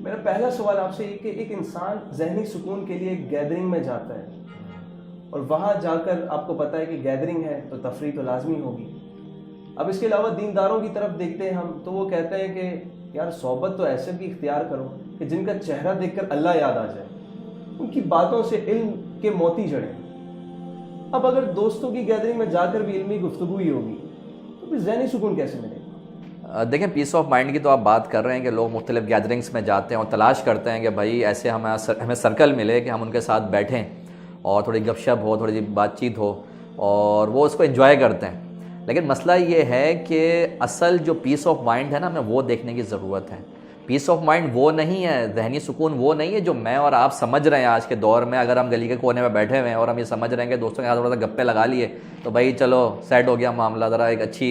میرا پہلا سوال آپ سے یہ کہ ایک انسان ذہنی سکون کے لیے ایک گیدرنگ میں جاتا ہے اور وہاں جا کر آپ کو پتہ ہے کہ گیدرنگ ہے تو تفریح تو لازمی ہوگی. اب اس کے علاوہ دینداروں کی طرف دیکھتے ہیں ہم تو وہ کہتے ہیں کہ یار صحبت تو ایسے کی اختیار کرو کہ جن کا چہرہ دیکھ کر اللہ یاد آ جائے, ان کی باتوں سے علم کے موتی جڑیں. اب اگر دوستوں کی گیدرنگ میں جا کر بھی علمی گفتگو ہی ہوگی تو پھر ذہنی سکون کیسے ملے گا؟ دیکھیں, پیس آف مائنڈ کی تو آپ بات کر رہے ہیں کہ لوگ مختلف گیدرنگس میں جاتے ہیں اور تلاش کرتے ہیں کہ بھائی ایسے ہمیں سرکل ملے کہ ہم ان کے ساتھ بیٹھیں اور تھوڑی گپ شپ ہو, تھوڑی بات چیت ہو, اور وہ اس کو انجوائے کرتے ہیں. لیکن مسئلہ یہ ہے کہ اصل جو پیس آف مائنڈ ہے نا, ہمیں وہ دیکھنے کی ضرورت ہے. پیس آف مائنڈ وہ نہیں ہے, ذہنی سکون وہ نہیں ہے جو میں اور آپ سمجھ رہے ہیں آج کے دور میں. اگر ہم گلی کے کونے میں بیٹھے ہوئے ہیں اور ہم یہ سمجھ رہے ہیں کہ دوستوں کے ساتھ تھوڑا سا گپے لگا لیے تو بھائی چلو سیٹ ہو گیا معاملہ, ذرا ایک اچھی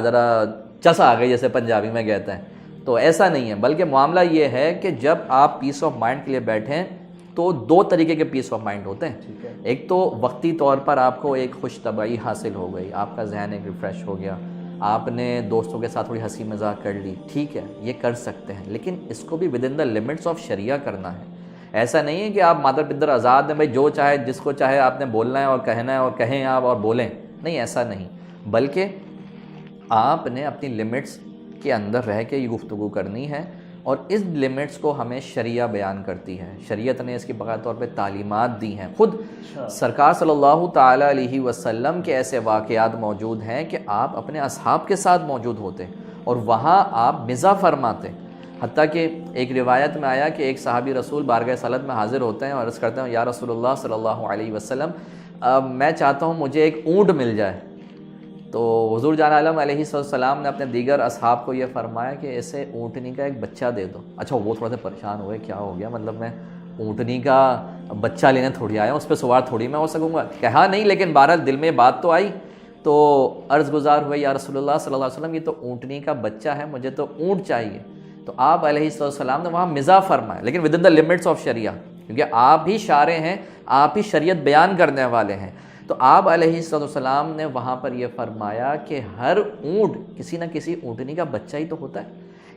ذرا چس آ گئی جیسے پنجابی میں کہتے ہیں, تو ایسا نہیں ہے. بلکہ معاملہ یہ ہے کہ جب آپ پیس آف مائنڈ کے لیے بیٹھیں تو دو طریقے کے پیس آف مائنڈ ہوتے ہیں. ایک تو وقتی طور پر آپ کو ایک خوش طبعی حاصل ہو گئی, آپ کا ذہن ایک ریفریش ہو گیا, آپ نے دوستوں کے ساتھ تھوڑی ہنسی مذاق کر لی, ٹھیک ہے یہ کر سکتے ہیں, لیکن اس کو بھی within the limits of sharia کرنا ہے. ایسا نہیں ہے کہ آپ مادر پدر آزاد ہیں, بھائی جو چاہے جس کو چاہے آپ نے بولنا ہے اور کہنا ہے اور کہیں آپ اور بولیں, نہیں ایسا نہیں. بلکہ آپ نے اپنی لمٹس کے اندر رہ کے یہ گفتگو کرنی ہے, اور اس لمٹس کو ہمیں شریعہ بیان کرتی ہے. شریعت نے اس کی باقاعدہ طور پہ تعلیمات دی ہیں. خود سرکار صلی اللہ تعالیٰ علیہ وسلم کے ایسے واقعات موجود ہیں کہ آپ اپنے اصحاب کے ساتھ موجود ہوتے اور وہاں آپ مزاح فرماتے. حتیٰ کہ ایک روایت میں آیا کہ ایک صحابی رسول بارگاہ رسالت میں حاضر ہوتے ہیں اور عرض کرتے ہیں, یا رسول اللہ صلی اللہ علیہ وسلم میں چاہتا ہوں مجھے ایک اونٹ مل جائے. تو حضور جان عالم علیہ السلام نے اپنے دیگر اصحاب کو یہ فرمایا کہ اسے اونٹنی کا ایک بچہ دے دو. اچھا, وہ تھوڑا سا پریشان ہوئے, کیا ہو گیا, مطلب میں اونٹنی کا بچہ لینے تھوڑی آیا ہوں, اس پہ سوار تھوڑی میں ہو سکوں گا. کہا نہیں, لیکن بہرحال دل میں بات تو آئی. تو عرض گزار ہوئے, یا رسول اللہ صلی اللہ علیہ وسلم یہ تو اونٹنی کا بچہ ہے, مجھے تو اونٹ چاہیے. تو آپ علیہ السلام نے وہاں مزاح فرمایا, لیکن within the limits of sharia, کیونکہ آپ ہی شارع ہیں, آپ ہی شریعت بیان کرنے والے ہیں. تو آپ علیہ السلام نے وہاں پر یہ فرمایا کہ ہر اونٹ کسی نہ کسی اونٹنی کا بچہ ہی تو ہوتا ہے.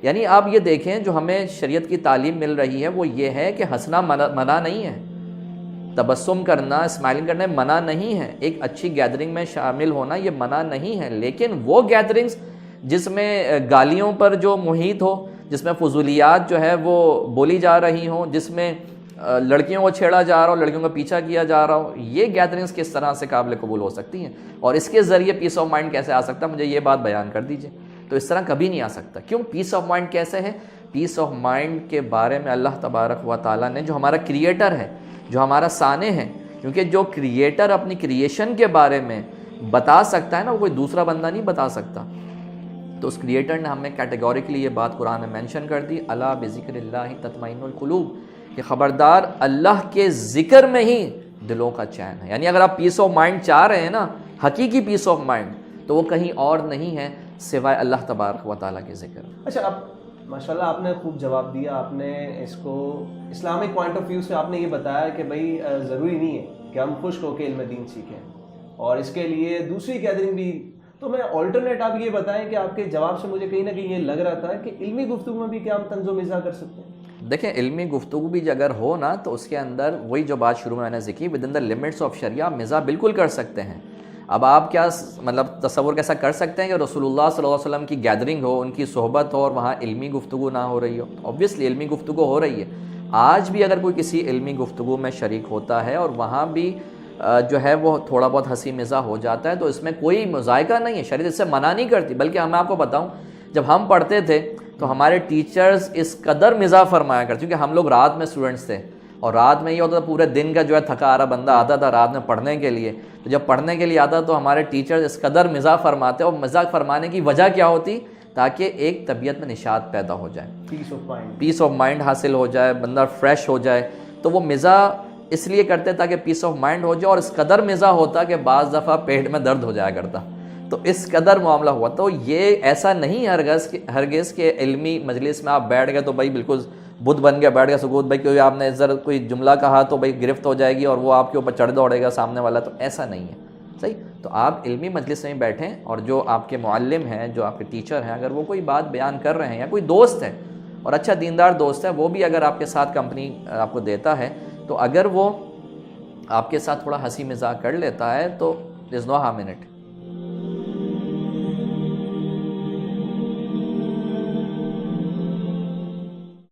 یعنی آپ یہ دیکھیں, جو ہمیں شریعت کی تعلیم مل رہی ہے وہ یہ ہے کہ ہنسنا منع نہیں ہے, تبسم کرنا, اسمائلنگ کرنا منع نہیں ہے, ایک اچھی گیدرنگ میں شامل ہونا یہ منع نہیں ہے. لیکن وہ گیدرنگز جس میں گالیوں پر جو محیط ہو, جس میں فضولیات جو ہے وہ بولی جا رہی ہوں, جس میں لڑکیوں کو چھیڑا جا رہا ہو, لڑکیوں کا پیچھا کیا جا رہا ہو, یہ گیدرنگز کس طرح سے قابل قبول ہو سکتی ہیں, اور اس کے ذریعے پیس آف مائنڈ کیسے آ سکتا ہے, مجھے یہ بات بیان کر دیجئے. تو اس طرح کبھی نہیں آ سکتا. کیوں؟ پیس آف مائنڈ کیسے ہے؟ پیس آف مائنڈ کے بارے میں اللہ تبارک و تعالیٰ نے, جو ہمارا کریٹر ہے, جو ہمارا صانع ہے, کیونکہ جو کریٹر اپنی کریشن کے بارے میں بتا سکتا ہے نا, وہ کوئی دوسرا بندہ نہیں بتا سکتا. تو اس کریٹر نے ہمیں کیٹیگوریکلی یہ بات قرآن میں مینشن کر دی, الا بذکر اللہ تطمئن القلوب, کہ خبردار اللہ کے ذکر میں ہی دلوں کا چین ہے. یعنی اگر آپ پیس آف مائنڈ چاہ رہے ہیں نا, حقیقی پیس آف مائنڈ, تو وہ کہیں اور نہیں ہے سوائے اللہ تبارک و تعالیٰ کے ذکر. اچھا, اب ماشاءاللہ آپ نے خوب جواب دیا. آپ نے اس کو اسلامک پوائنٹ آف ویو سے آپ نے یہ بتایا کہ بھائی ضروری نہیں ہے کہ ہم خشک ہو کے علم دین سیکھیں, اور اس کے لیے دوسری گیدرنگ بھی. تو میں آلٹرنیٹ آپ یہ بتائیں کہ آپ کے جواب سے مجھے کہیں نہ کہیں یہ لگ رہا تھا کہ علمی گفتگو میں بھی کیا ہم طنز و مزاح کر سکتے ہیں. دیکھیں, علمی گفتگو بھی اگر ہو نا, تو اس کے اندر وہی جو بات شروع میں نے ذکر کی, within the limits of sharia, مزاح بالکل کر سکتے ہیں. اب آپ کیا مطلب تصور کیسا کر سکتے ہیں کہ رسول اللہ صلی اللہ علیہ وسلم کی گیدرنگ ہو, ان کی صحبت ہو, اور وہاں علمی گفتگو نہ ہو رہی ہو؟ اوبویسلی علمی گفتگو ہو رہی ہے. آج بھی اگر کوئی کسی علمی گفتگو میں شریک ہوتا ہے اور وہاں بھی جو ہے وہ تھوڑا بہت ہنسی مزاح ہو جاتا ہے, تو اس میں کوئی مذائقہ نہیں ہے, شریعت اس سے منع نہیں کرتی. بلکہ میں آپ کو بتاؤں, جب ہم پڑھتے تھے تو ہمارے ٹیچرز اس قدر مزاح فرمایا کرتے, کیونکہ ہم لوگ رات میں اسٹوڈنٹس تھے, اور رات میں یہ ہوتا تھا پورے دن کا جو ہے تھکا آ رہا بندہ آتا تھا رات میں پڑھنے کے لیے. تو جب پڑھنے کے لیے آتا تو ہمارے ٹیچرز اس قدر مزاح فرماتے, اور مزاح فرمانے کی وجہ کیا ہوتی, تاکہ ایک طبیعت میں نشاط پیدا ہو جائے, پیس آف مائنڈ حاصل ہو جائے, بندہ فریش ہو جائے. تو وہ مزاح اس لیے کرتے تاکہ پیس آف مائنڈ ہو جائے, اور اس قدر مزاح ہوتا کہ بعض دفعہ پیٹ میں درد ہو جایا کرتا. تو اس قدر معاملہ ہوا. تو یہ ایسا نہیں ہرگز کہ علمی مجلس میں آپ بیٹھ گئے تو بھائی بالکل بدھ بن گیا, بیٹھ گیا سکوت, بھائی کوئی آپ نے ذرا کوئی جملہ کہا تو بھائی گرفت ہو جائے گی اور وہ آپ کے اوپر چڑھ دوڑے گا سامنے والا. تو ایسا نہیں ہے, صحیح. تو آپ علمی مجلس میں بیٹھیں, اور جو آپ کے معلم ہیں, جو آپ کے ٹیچر ہیں, اگر وہ کوئی بات بیان کر رہے ہیں, یا کوئی دوست ہے اور اچھا دیندار دوست ہے وہ بھی اگر آپ کے ساتھ کمپنی آپ کو دیتا ہے تو اگر وہ آپ کے ساتھ تھوڑا ہنسی مذاق کر لیتا ہے تو دیر از نو ہارم ان اٹ.